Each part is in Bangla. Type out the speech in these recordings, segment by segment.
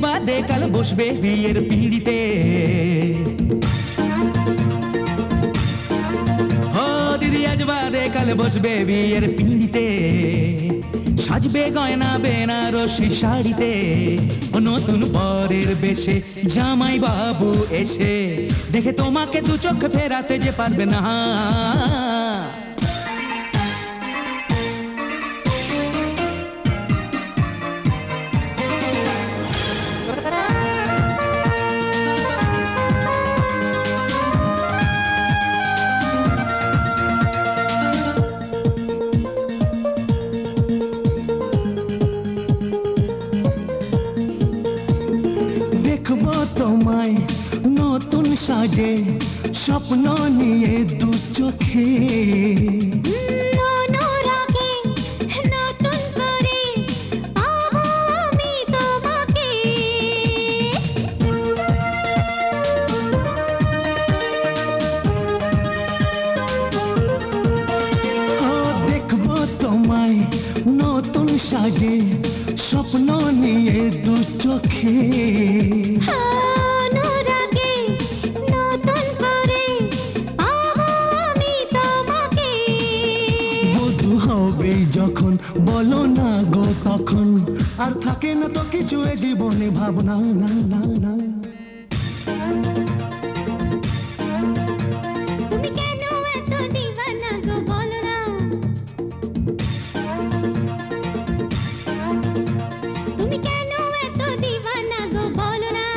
বাদে কাল বসবে বিয়ের পিঁড়িতে। ও দিদি আজ বাদে কাল বসবে বিয়ের পিঁড়িতে, সাজবে গয়না বেনারসি শাড়িতে, নতুন পরের বেশে জামাই বাবু এসে দেখে তোমাকে দু চোখ ফেরাতে যে পারবে না। দেখবো তোমায় নতুন সাজে স্বপ্ন নিয়ে দু চোখে, দেখবো তোমায় নতুন সাজে স্বপ্ন নিয়ে দু চোখে। বধূ হবে যখন বলো না গো তখন, আর থাকে না তো কিছু এ জীবনে ভাবনা। না না না তুমি কেন এত দিওয়ানা গো বলো না, তুমি কেন এত দিওয়ানা গো বলো না,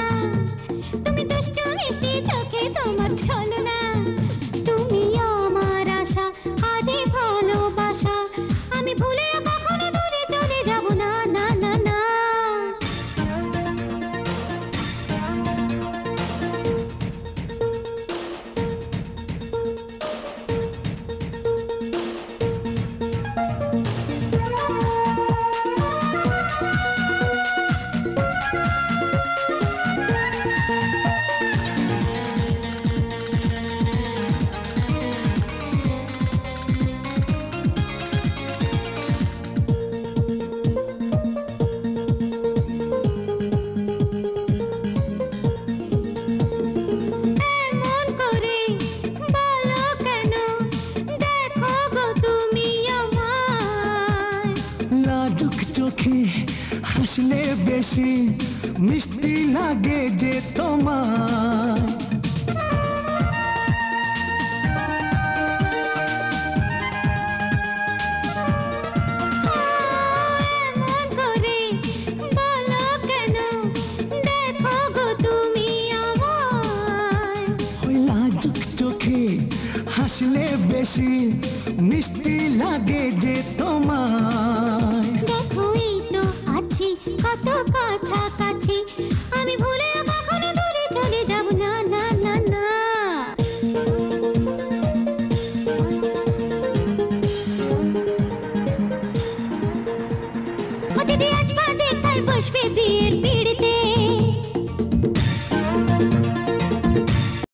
তুমি দুষ্টু মিষ্টি চোখে তোমার ছলো না, তুমি আমার আশা আজে ভালোবাসা, আমি ভুলে কখনো দূরে চলে যাব না। না না না চোখে হাসলে বেশি মিষ্টি লাগে যে তোমার, লাজুক চোখে হাসলে বেশি মিষ্টি লাগে যে তোমার। কত কাছাকাছি, আমি ভুলে কখনো দূরে চলে যাব না। না না না দিদি আজ বাদে কাল বসবে বিয়ের